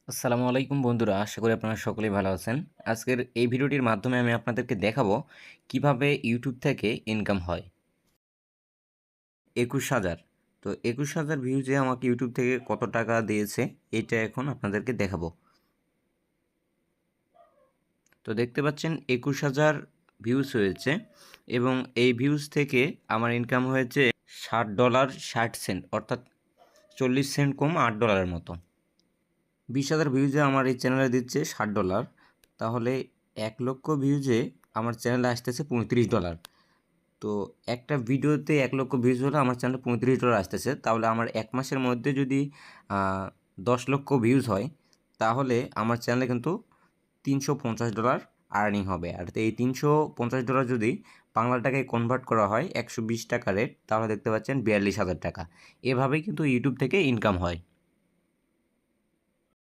আসসালামু আলাইকুম বন্ধুরা, আশা করি আপনারা সকলেই ভালো আছেন। আজকের এই ভিডিওটির মাধ্যমে আমি আপনাদেরকে দেখাবো কিভাবে ইউটিউব থেকে ইনকাম হয়। ২১,০০০। তো ২১,০০০ ভিউজে আমাকে ইউটিউব থেকে কত টাকা দিয়েছে এটা এখন আপনাদেরকে দেখাবো। তো দেখতে পাচ্ছেন ২১,০০০ ভিউজ হয়েছে এবং এই ভিউজ থেকে আমার ইনকাম হয়েছে $60.60, অর্থাৎ 40 সেন্ট কম $8 মতো। 20,000 ভিউজে আমার এই চ্যানেলে দিচ্ছে $60, তাহলে 1,00,000 ভিউজে আমার চ্যানেলে আসতেছে $35। তো একটা ভিডিওতে 1,00,000 ভিউজ হলে আমার চ্যানেলে $35 আসতেছে, তাহলে আমার এক মাসের মধ্যে যদি 10,00,000 ভিউজ হয় তাহলে আমার চ্যানেলে কিন্তু $350 আর্নিং হবে। আর এই $350 যদি বাংলা টাকায় কনভার্ট করা হয় 120 টাকা রেট, তাহলে দেখতে পাচ্ছেন 42,000 টাকা। এভাবেই কিন্তু ইউটিউব থেকে ইনকাম হয়।